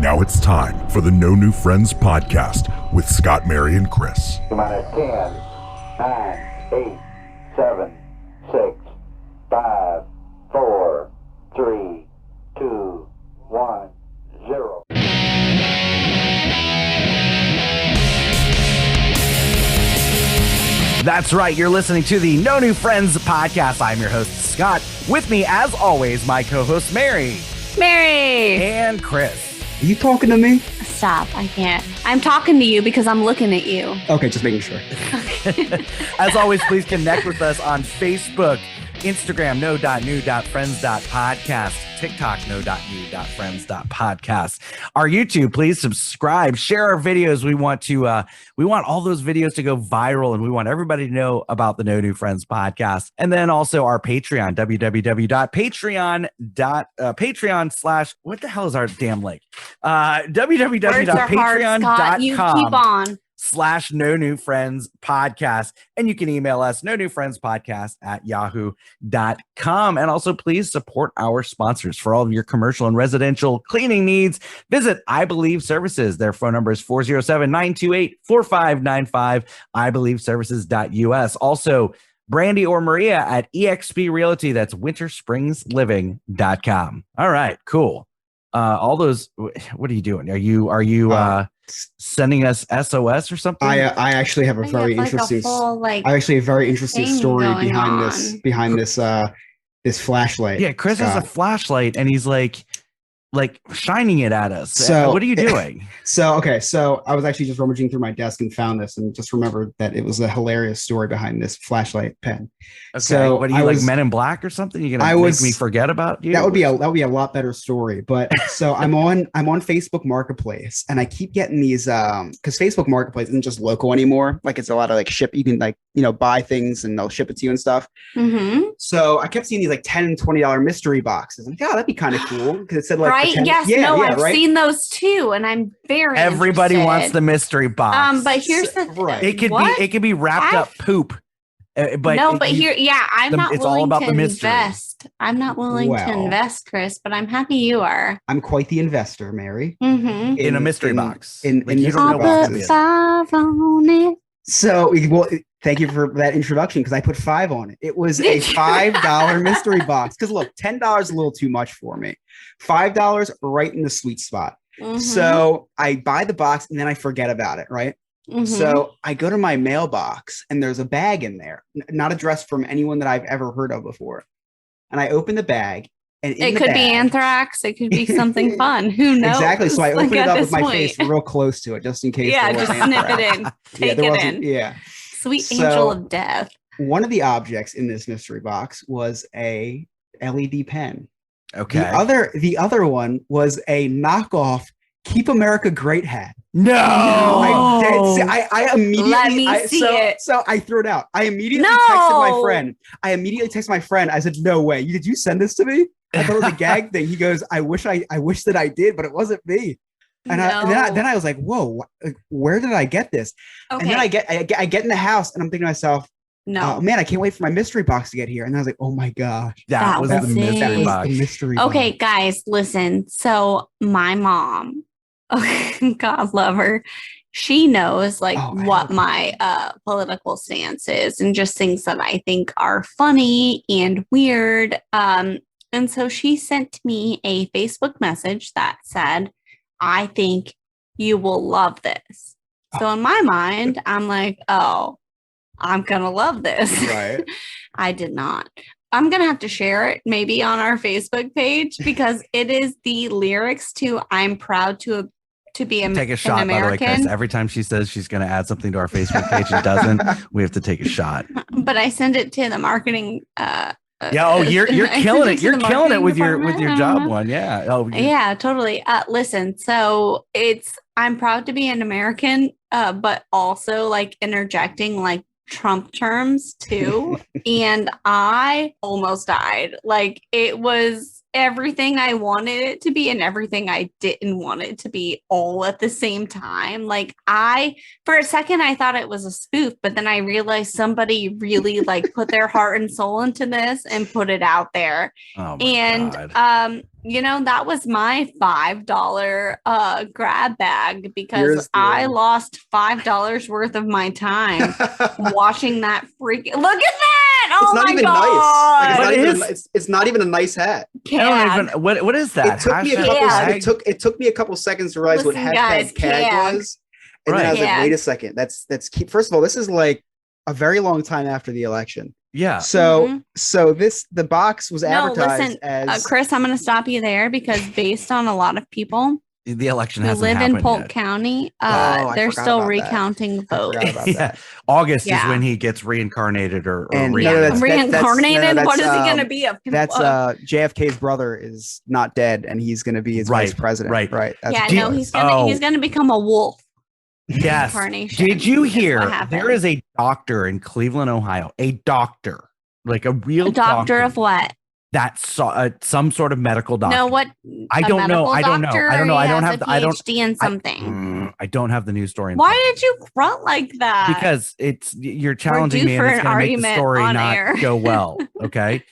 Now it's time for the No New Friends podcast with Scott, Mary, and Chris. 10, 9, 8, 7, 6, 5, 4, 3, 2, 1, 0. That's right. You're listening to the No New Friends podcast. I'm your host, Scott. With me, as always, my co-host, Mary. And Chris. Are you talking to me? Stop. I can't. I'm talking to you because I'm looking at you. Okay, just making sure. As always, please connect with us on Facebook, Instagram, no.new.friends.podcast, TikTok, no.new.friends.podcast. Our YouTube, please subscribe, share our videos. We want all those videos to go viral, and we want everybody to know about the No New Friends podcast. And then also our Patreon, www.patreon.patreon/ what the hell is our damn link? www.patreon.com. You keep on. / No New Friends podcast. And you can email us no new friends podcast at yahoo.com. And also please support our sponsors for all of your commercial and residential cleaning needs. Visit I Believe Services. Their phone number is 407-928-4595, ibelieveservices.us. Also, Brandy or Maria at eXp Realty. That's winterspringsliving.com. All right, cool. All those, what are you doing? Are you sending us SOS or something? I actually have a very interesting story behind this this flashlight. Yeah, Chris Scott has a flashlight and he's like shining it at us. So what are you doing? So I was actually just rummaging through my desk and found this and just remembered that it was a hilarious story behind this flashlight pen. Okay. So what are you, like Men in Black or something? You're gonna make me forget about you? That would be a lot better story. But so I'm on Facebook Marketplace and I keep getting these because Facebook Marketplace isn't just local anymore. Like it's a lot of like ship. You can buy things and they'll ship it to you and stuff. Mm-hmm. So I kept seeing these like $10 and $20 mystery boxes. I'm like, that'd be kind of cool because it said like right. Yes. I've seen those too, and I'm very everybody interested. Wants the mystery box. But here's the thing. Right. It could be wrapped up poop. I'm not it's all willing about to the mystery. invest. I'm not willing to invest, Chris, but I'm happy you are. I'm quite the investor, Mary. Mm-hmm. In a mystery box. You don't know I'll put 5 on it. So, well, thank you for that introduction because I put 5 on it. It was a $5 mystery box. Because look, $10 is a little too much for me. $5 right in the sweet spot. Mm-hmm. So I buy the box and then I forget about it, right? Mm-hmm. So I go to my mailbox and there's a bag in there, not addressed from anyone that I've ever heard of before. And I open the bag. And it could be anthrax. It could be something fun. Who knows? Exactly. So I open it up with my face real close to it, just in case. Yeah, just snip it in. Take it in. Yeah. Sweet angel of death. One of the objects in this mystery box was a LED pen. Okay. The other one was a knockoff Keep America Great hat. No. I immediately let me see it. So I threw it out. I immediately texted my friend. I said, "No way! Did you send this to me?" I thought it was a gag thing. He goes, I wish that I did, but it wasn't me. And then I was like, whoa, where did I get this? Okay. And then I get in the house and I'm thinking to myself, oh man, I can't wait for my mystery box to get here. And I was like, oh my gosh. That was the mystery box. Okay, guys, listen. So my mom, God love her, she knows what my political stance is and just things that I think are funny and weird. And so she sent me a Facebook message that said, I think you will love this. So in my mind, I'm like, oh, I'm going to love this. Right. I did not. I'm going to have to share it maybe on our Facebook page because it is the lyrics to I'm proud to be an American. Take a shot, by the way, Chris. Every time she says she's going to add something to our Facebook page and doesn't, we have to take a shot. But I send it to the marketing you're killing it. You're killing it with your job one. Yeah. Yeah, totally. Listen, so I'm proud to be an American, but also like interjecting like Trump terms too. And I almost died. Like it was everything I wanted it to be and everything I didn't want it to be all at the same time. Like for a second, I thought it was a spoof, but then I realized somebody really like put their heart and soul into this and put it out there. Oh my And, God. that was my $5 grab bag because I lost $5 worth of my time watching that freaking. Look at that! Oh not my even God! nice. It's not even a nice hat. I don't even, what is that? It took me a couple. It took me a couple seconds to realize what hashtag CAG was, and then I was like, wait a second. That's First of all, this is like a very long time after the election. Yeah. So the box was advertised as Chris, I'm going to stop you there because based on a lot of people the election who hasn't live happened in Polk yet. County, I they're forgot still about recounting votes. Yeah. August is when he gets reincarnated or reincarnated. What is he going to be? That's JFK's brother is not dead, and he's going to be his vice president. Right. He's going to become a wolf. Yes. Did you hear there is a doctor in Cleveland, Ohio, a doctor, like a real doctor of what? That's some sort of medical doctor. No, what? I don't know. I don't have the PhD in something. I don't have the news story. Why did you grunt like that? Because you're challenging me and it's going to make the story not go well. Okay.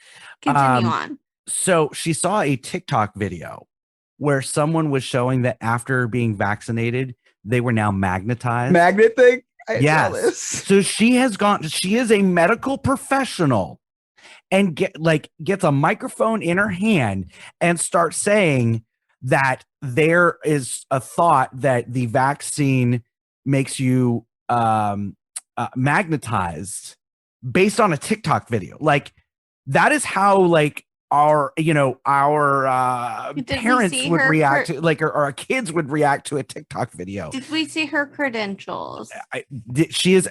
Continue on. So she saw a TikTok video where someone was showing that after being vaccinated, they were now magnetized. Magnet thing? Yes. So she is a medical professional and gets a microphone in her hand and starts saying that there is a thought that the vaccine makes you magnetized based on a TikTok video. Like that is how our parents would react to or our kids would react to a TikTok video. Did we see her credentials? She is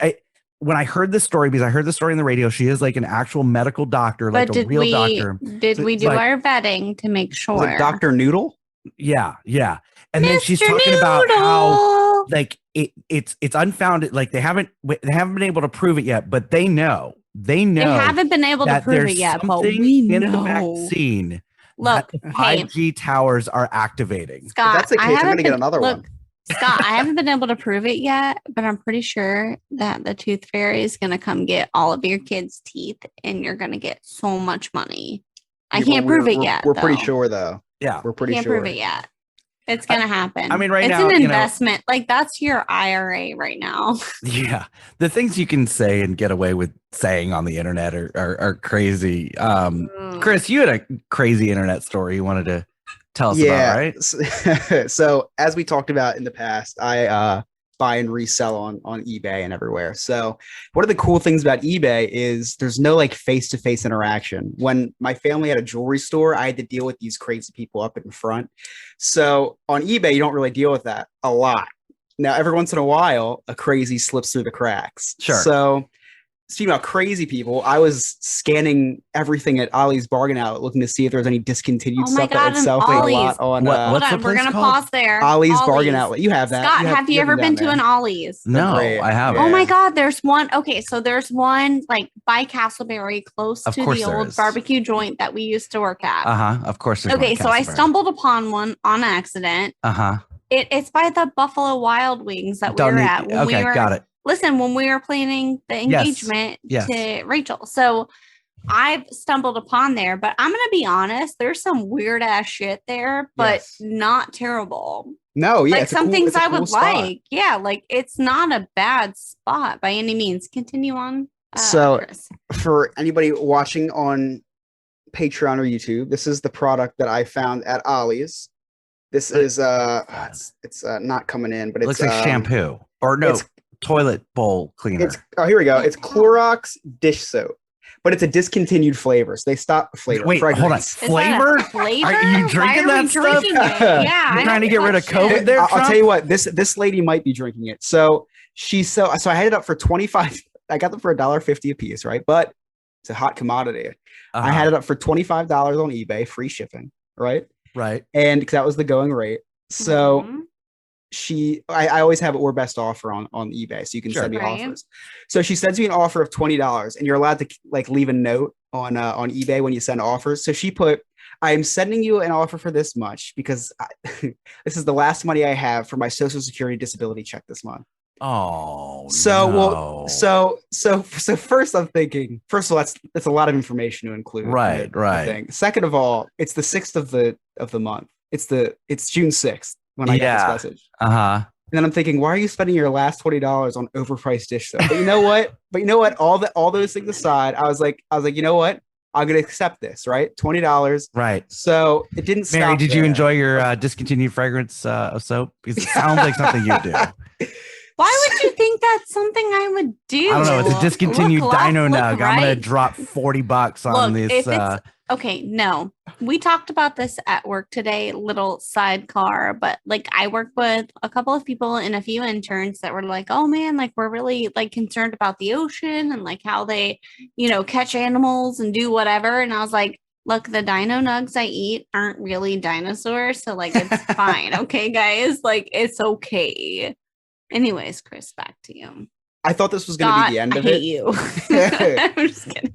when I heard this story, because I heard the story on the radio, she is like an actual medical doctor, like a real doctor. Did we do our vetting to make sure? Dr. Noodle? Yeah. And then she's talking about how it's unfounded. Like they haven't been able to prove it yet, but they know. They haven't been able to prove it yet, but we know. In the vaccine. Look, 5G towers are activating. Scott, if that's the case, I'm going to get another one. Scott, I haven't been able to prove it yet, but I'm pretty sure that the tooth fairy is going to come get all of your kids' teeth and you're going to get so much money. I can't prove it yet. We're pretty sure, though. Yeah. We're pretty sure. Can't prove it yet. It's going to happen. I mean, right it's now, it's an investment. That's your IRA right now. Yeah. The things you can say and get away with saying on the internet are crazy. Chris, you had a crazy internet story you wanted to tell us about, right? So as we talked about in the past, I buy and resell on eBay and everywhere. So one of the cool things about eBay is there's no face-to-face interaction. When my family had a jewelry store, I had to deal with these crazy people up in front. So on eBay, you don't really deal with that a lot. Now, every once in a while, a crazy slips through the cracks. Sure. So speaking about crazy people, I was scanning everything at Ollie's Bargain Outlet looking to see if there's any discontinued stuff that would sell for a lot on what's the place we're gonna called? pause there. Ollie's Bargain Outlet. You have that. Scott, have you ever been to an Ollie's? No, I haven't. Oh my God, there's one. Okay, so there's one by Castleberry close to the old barbecue joint that we used to work at. Of course. Okay, so I stumbled upon one on accident. It's by the Buffalo Wild Wings that we were at. Got it. Listen, when we were planning the engagement to Rachel. So I've stumbled upon there, but I'm going to be honest, there's some weird ass shit there, but not terrible. No, yeah. Some things I would like. Yeah, it's not a bad spot by any means. Continue on. So Chris. For anybody watching on Patreon or YouTube, this is the product that I found at Ollie's. This is it's not coming in, but it looks like shampoo or no. Toilet bowl cleaner. Here we go. It's Clorox dish soap, but it's a discontinued flavor. So they stopped the flavor. Wait, hold on. Flavor? Are you drinking that stuff? Yeah. You're trying to get rid of COVID there? I'll tell you what, this lady might be drinking it. So so I had it up for 25. I got them for $1.50 a piece, right? But it's a hot commodity. I had it up for $25 on eBay, free shipping, right? Right. And because that was the going rate. So I always have or best offer on eBay, so you can send me offers. So she sends me an offer of $20, and you're allowed to leave a note on eBay when you send offers. So she put, I am sending you an offer for this much because this is the last money I have for my Social Security disability check this month. Oh, so no. well, so first I'm thinking, first of all, that's a lot of information to include. Right. Thing. Second of all, it's the 6th of the month. It's June 6th when I got this message. And then I'm thinking, why are you spending your last $20 on overpriced dish soap? But you know what? All those things aside, I was like, you know what? I'm gonna accept this, right? $20. Right. So it didn't stop. Mary, did you enjoy your discontinued fragrance of soap? Because it sounds like something you do. Why would you think that's something I would do? I don't know. It's a discontinued Dino Nug. Right. I'm gonna drop $40 on this. Okay, no. We talked about this at work today, little sidecar, but like I work with a couple of people and a few interns that were like, oh man, like we're really like concerned about the ocean and like how they, catch animals and do whatever. And I was like, look, the Dino Nugs I eat aren't really dinosaurs. So like, it's fine. Okay, guys, like it's okay. Anyways, Chris, back to you. I thought this was going to be the end of it. I hate you. I'm just kidding.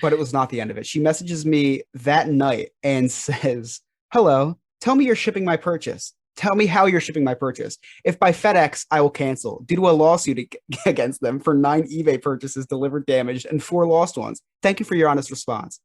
But it was not the end of it. She messages me that night and says, hello, tell me you're shipping my purchase. Tell me how you're shipping my purchase. If by FedEx, I will cancel due to a lawsuit against them for 9 eBay purchases delivered damaged and 4 lost ones. Thank you for your honest response.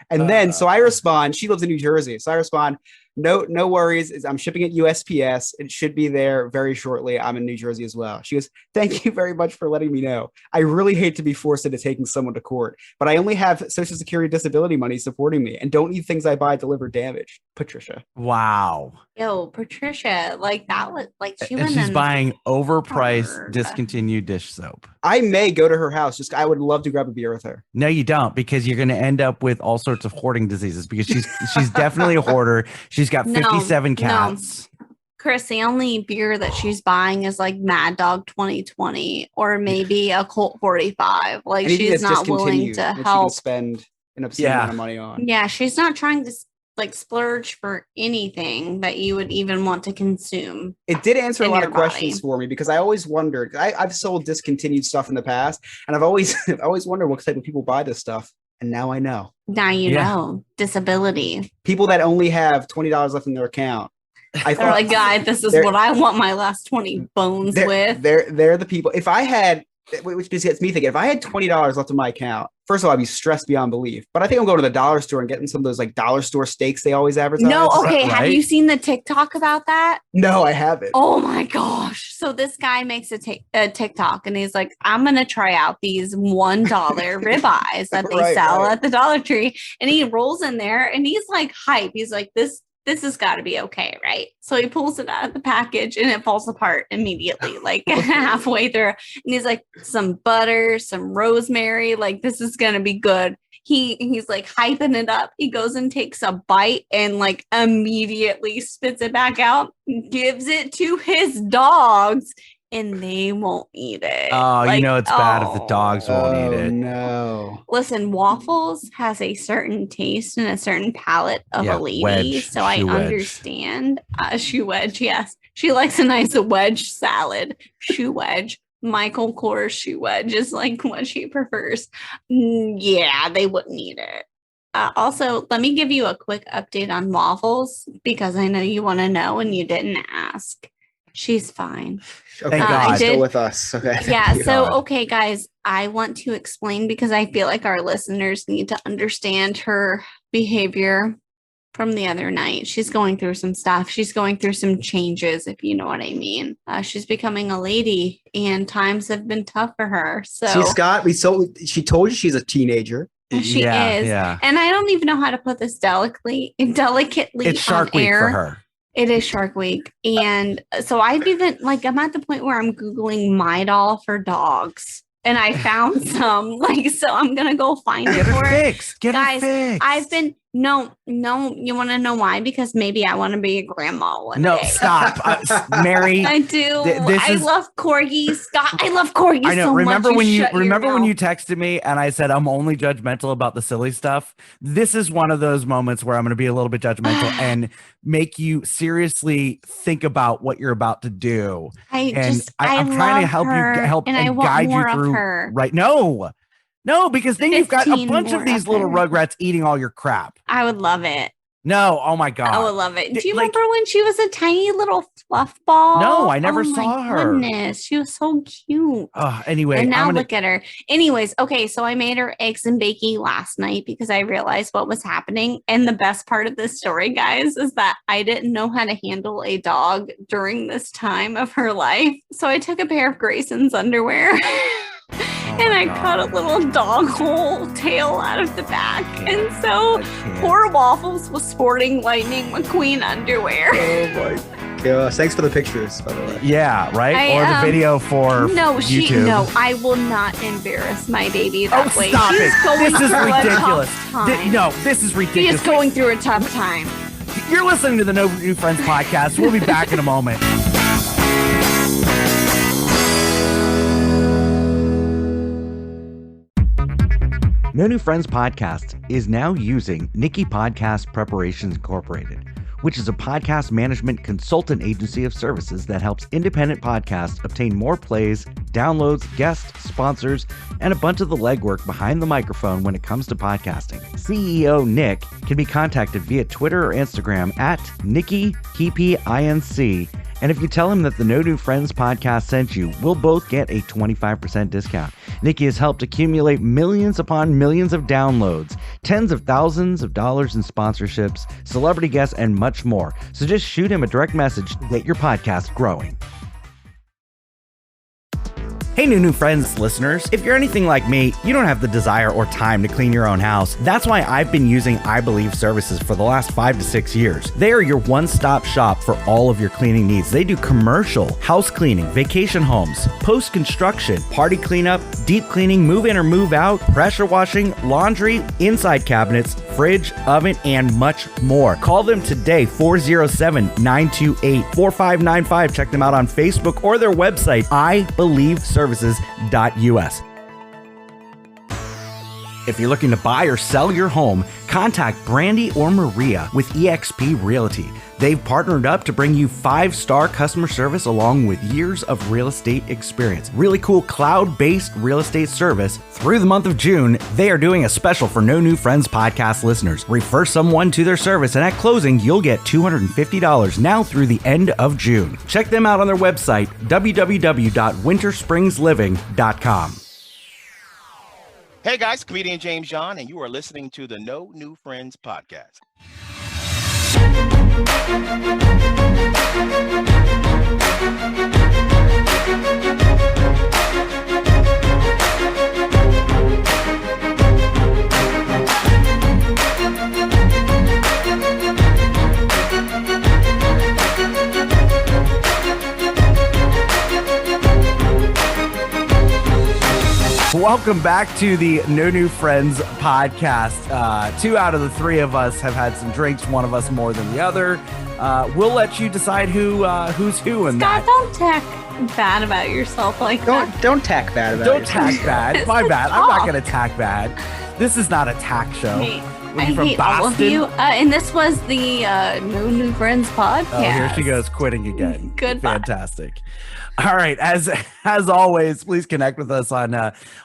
And then, so I respond, she lives in New Jersey. So I respond, no worries. I'm shipping it USPS. It should be there very shortly. I'm in New Jersey as well. She goes, thank you very much for letting me know. I really hate to be forced into taking someone to court, but I only have Social Security disability money supporting me and don't need things I buy delivered damaged. Patricia. Wow. Yo, Patricia, like that was like she's buying overpriced discontinued dish soap. I may go to her house. I would love to grab a beer with her. No, you don't, because you're going to end up with all sorts of hoarding diseases because she's definitely a hoarder. She's got 57 cats. No. Chris, the only beer that she's buying is like Mad Dog 2020 or maybe a Colt 45. Like anything she's not willing to help. She can spend an obscene amount of money on. Yeah, she's not trying to like splurge for anything that you would even want to consume. It did answer a lot of questions for me because I always wondered. I've sold discontinued stuff in the past, and I've always wondered what type of people buy this stuff. And now I know. Now you know. Disability. People that only have $20 left in their account. They're like, guys, this is what I want my last 20 bones with. They're the people. If I had, which just gets me thinking, if I had $20 left in my account, first of all, I'd be stressed beyond belief. But I think I'm going to the dollar store and getting some of those like dollar store steaks they always advertise. No, okay. Right? Have you seen the TikTok about that? No, I haven't. Oh my gosh. So this guy makes a TikTok and he's like, I'm going to try out these $1 ribeyes that they sell at the Dollar Tree. And he rolls in there and he's like hype. He's like, this has got to be okay, right? So he pulls it out of the package and it falls apart immediately, like halfway through. And he's like, some butter, some rosemary, like this is gonna be good. He's like hyping it up. He goes and takes a bite and like immediately spits it back out, gives it to his dogs, and they won't eat it. Oh, like, it's bad if the dogs won't eat it. No. Listen, Waffles has a certain taste and a certain palate of a lady. Wedge, so I understand. Shoe wedge, yes. She likes a nice wedge salad. Shoe wedge. Michael Kors shoe wedge is like what she prefers. Yeah, they wouldn't eat it. Also, let me give you a quick update on Waffles because I know you want to know and you didn't ask. She's fine. Okay, God. Still with us. Okay. Yeah. So, okay, guys, I want to explain because I feel like our listeners need to understand her behavior from the other night. She's going through some stuff. She's going through some changes, if you know what I mean. She's becoming a lady, and times have been tough for her. So, Scott, she told you she's a teenager. She is. Yeah. And I don't even know how to put this delicately. It's Shark Week for her. It is Shark Week. And so I'm at the point where I'm Googling my doll for dogs. And I found some, so I'm going to go find it for it. Get it fixed. I've been, no, you want to know why? Because maybe I want to be a grandma one day. No, stop. Mary. I do. I love corgis. Scott, I love corgis I know. so remember much. when you texted me and I said, I'm only judgmental about the silly stuff. This is one of those moments where I'm going to be a little bit judgmental and make you seriously think about what you're about to do. I'm trying to help you and guide you through. Right. No, because then you've got a 15 bunch of more these little episodes. Rugrats eating all your crap. I would love it. No, oh my God. I would love it. Do you Like- remember when she was a tiny little fluff ball? No, I never Oh my saw her. Goodness, she was so cute. Anyway, And now I'm gonna, look at her. Anyways, okay, so I made her eggs and bakey last night because I realized what was happening. And the best part of this story, guys, is that I didn't know how to handle a dog during this time of her life. So I took a pair of Grayson's underwear and I cut a little dog hole tail out of the back. And so poor Waffles was sporting Lightning McQueen underwear. Oh my gosh. Thanks for the pictures, by the way. Yeah, right? Or the video for YouTube. I will not embarrass my baby that way. Stop She's it. going This is through a ridiculous. tough time. No, this is She ridiculous. is going through a tough time. You're listening to the No New Friends podcast. We'll be back in a moment. No New Friends podcast is now using Nikki Podcast Preparations Incorporated, which is a podcast management consultant agency of services that helps independent podcasts obtain more plays, downloads, guests, sponsors, and a bunch of the legwork behind the microphone when it comes to podcasting. CEO Nick can be contacted via Twitter or Instagram at NikkiPPINC. And if you tell him that the No New Friends podcast sent you, we'll both get a 25% discount. Nikki has helped accumulate millions upon millions of downloads, tens of thousands of dollars in sponsorships, celebrity guests, and much more. So just shoot him a direct message to get your podcast growing. Hey, New Friends listeners, if you're anything like me, you don't have the desire or time to clean your own house. That's why I've been using I Believe services for the last 5 to 6 years. They are your one-stop shop for all of your cleaning needs. They do commercial, house cleaning, vacation homes, post-construction, party cleanup, deep cleaning, move-in or move-out, pressure washing, laundry, inside cabinets, fridge, oven, and much more. Call them today, 407-928-4595. Check them out on Facebook or their website, ibelieveservices.us. If you're looking to buy or sell your home, contact Brandy or Maria with eXp Realty. They've partnered up to bring you 5-star customer service along with years of real estate experience. Really cool cloud-based real estate service. Through the month of June, they are doing a special for No New Friends podcast listeners. Refer someone to their service, and at closing, you'll get $250 now through the end of June. Check them out on their website, www.winterspringsLiving.com. Hey guys, comedian James John, and you are listening to the No New Friends podcast. Welcome back to the No New Friends podcast. 2 out of the 3 of us have had some drinks, one of us more than the other. We'll let you decide who's who in Scott, that. don't tack bad about yourself like that. Don't tack bad about Don't yourself. tack bad. My bad. I'm not going to tack bad. This is not a tack show. I you from hate all of Boston? you. And this was the No New Friends podcast. Oh, here she goes, quitting again. Goodbye. Fantastic. All right, as always, please connect with us on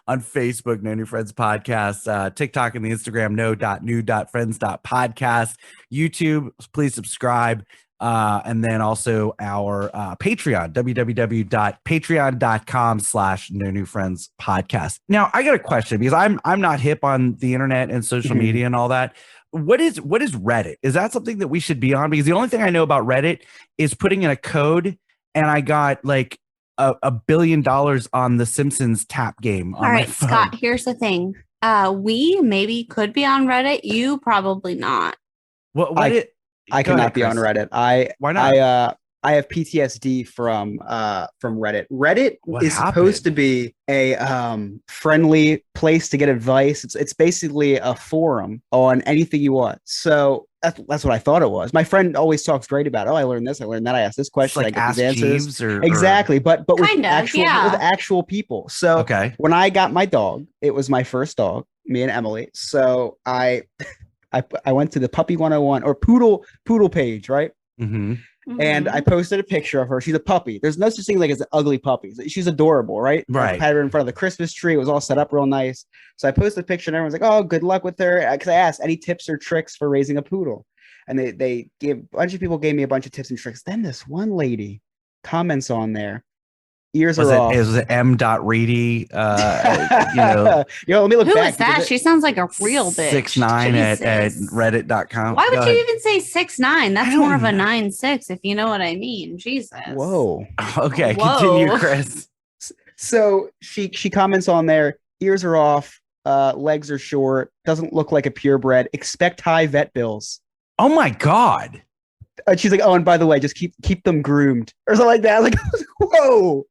Facebook, No New Friends Podcast, TikTok and the Instagram, no.new.friends.podcast, YouTube, please subscribe, and then also our Patreon, www.patreon.com/No New Friends Podcast. Now, I got a question because I'm not hip on the internet and social media and all that. What is Reddit? Is that something that we should be on? Because the only thing I know about Reddit is putting in a code, and I got like $1 billion on the Simpsons tap game. All right, Scott, here's the thing. We maybe could be on Reddit. You probably not. I cannot be on Reddit. Why not? I have PTSD from Reddit. Reddit What is happened? supposed to be a friendly place to get advice. It's basically a forum on anything you want. So that's what I thought it was. My friend always talks great about, I learned this, I learned that, I asked this It's question, like I Ask get these answers. Jeeves or Exactly, but with Kind of, actual yeah. with actual people. So Okay. when I got my dog, it was my first dog, me and Emily. So I went to the Puppy 101 or Poodle page, right? Mm-hmm. And I posted a picture of her. She's a puppy. There's no such thing like as an ugly puppy. She's adorable, right? Right. I had her in front of the Christmas tree. It was all set up real nice. So I posted a picture and everyone's like, oh, good luck with her. Because I asked any tips or tricks for raising a poodle. And they gave a bunch of people gave me a bunch of tips and tricks. Then this one lady comments on there. Ears are off. Was it M. Reedy? You know, let me look Who back. is that? She sounds like a real bitch. 6'9" at reddit.com. Why would you even say 6'9"? That's more of a 9'6", if you know what I mean. Jesus. Whoa. Okay, Whoa. continue, Chris. So she comments on there, ears are off, legs are short, doesn't look like a purebred, expect high vet bills. Oh my God. She's like, oh, and by the way, just keep them groomed or something like that. I was like,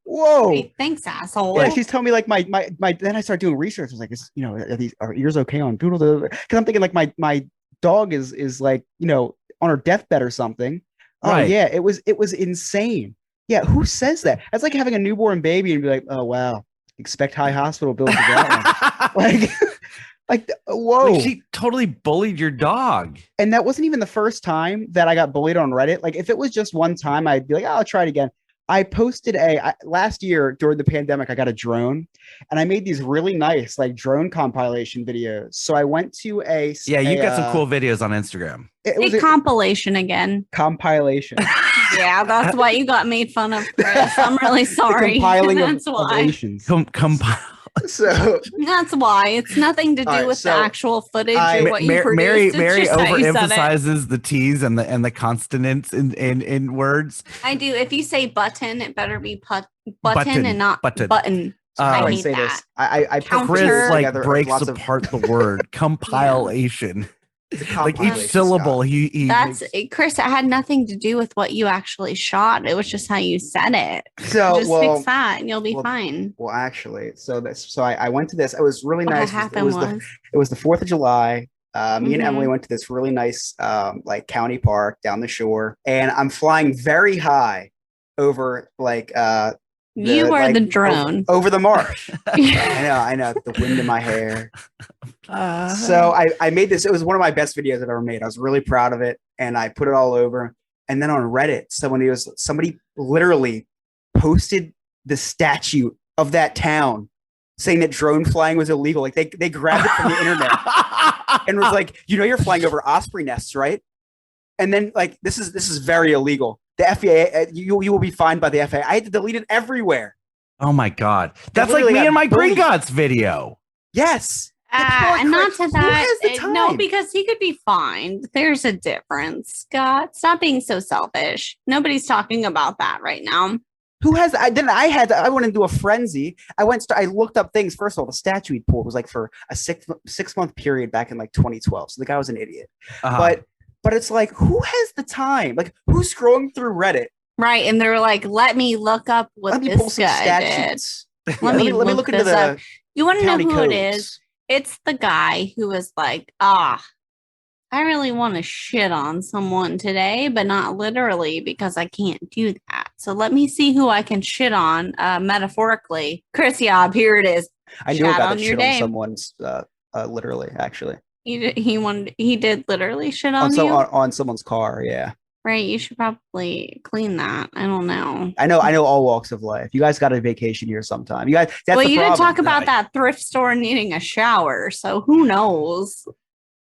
whoa. Hey, thanks, asshole. Yeah, she's telling me like my then I started doing research. I was like, are ears okay on poodle? Because I'm thinking like my dog is like, on her deathbed or something. Right. Oh yeah, it was insane. Yeah, who says that? That's like having a newborn baby and be like, oh wow, expect high hospital bills for that one. Like, whoa. Like she totally bullied your dog. And that wasn't even the first time that I got bullied on Reddit. Like if it was just one time, I'd be like, I'll try it again. I posted last year during the pandemic, I got a drone and I made these really nice like drone compilation videos. So I went to you got some cool videos on Instagram. It was a compilation again. Compilation. Yeah, that's why you got made fun of, Chris. I'm really sorry. Compiling that's of why. Asians. Compile. So that's why it's nothing to do with the actual footage or what you produced. Mary overemphasizes the T's and the consonants in words. I do. If you say button, it better be button and not button. I hate that. This. I Chris like breaks apart the word compilation. Like each syllable Chris, it had nothing to do with what you actually shot. It was just how you said it. So just fix that and you'll be fine. Well, actually, so I went to this. It was really nice. It was the 4th of July. Me and Emily went to this really nice like county park down the shore, and I'm flying very high over like the drone over the marsh. I know the wind in my hair. So I made this. It was one of my best videos I've ever made. I was really proud of it, and I put it all over. And then on Reddit, somebody literally posted the statute of that town, saying that drone flying was illegal. Like they grabbed it from the internet and was like, you're flying over osprey nests, right? And then like this is very illegal. The FAA, you will be fined by the FAA. I had to delete it everywhere. Oh my God. That's like me and my Gringotts video. Yes. And not to that. No, because he could be fined. There's a difference, Scott. Stop being so selfish. Nobody's talking about that right now. Who has? I went into a frenzy. I looked up things. First of all, the statute he pulled was like for a 6-month period back in like 2012. So the guy was an idiot. But it's like, who has the time? Like, who's scrolling through Reddit? Right, and they're like, let me look up what this guy did. Let me look into this up. You want to know who it is? It's the guy who was like, I really want to shit on someone today, but not literally because I can't do that. So let me see who I can shit on metaphorically. Chris Yob, here it is. I knew about the shit on someone's literally, actually. He did literally shit on you? On someone's car, yeah. Right, you should probably clean that. I don't know. I know all walks of life. You guys got a vacation here sometime. You guys. That's you didn't talk about that thrift store needing a shower, so who knows?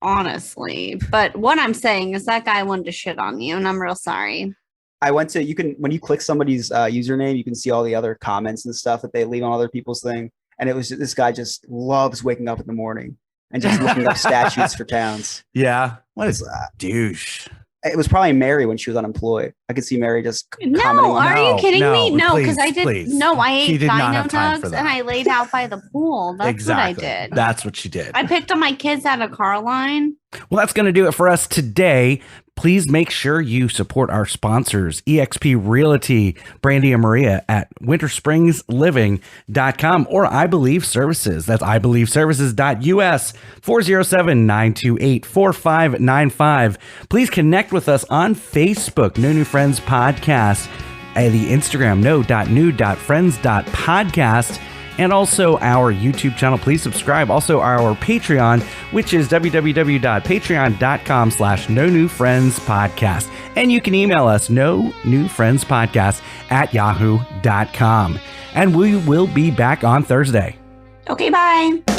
Honestly, but what I'm saying is that guy wanted to shit on you, and I'm real sorry. I went to when you click somebody's username, you can see all the other comments and stuff that they leave on other people's thing, and it was this guy just loves waking up in the morning and just looking up statutes for towns. Yeah, what is that douche? It was probably Mary when she was unemployed. I could see Mary just commenting. Are you kidding me? No, because I did. Please. No, I ate dino nugs and I laid out by the pool. That's what I did. That's what she did. I picked up my kids at a car line. Well, that's going to do it for us today. Please make sure you support our sponsors, eXp Realty, Brandy and Maria at winterspringsLiving.com or I Believe Services. That's IBelieveServices.us 407-928-4595. Please connect with us on Facebook, No New Friends Podcast, the Instagram, no.new.friends.podcast. and also our YouTube channel. Please subscribe. Also our Patreon, which is www.patreon.com/no-new-friends-podcast. And you can email us no-new-friends-podcast@yahoo.com. And we will be back on Thursday. Okay, bye.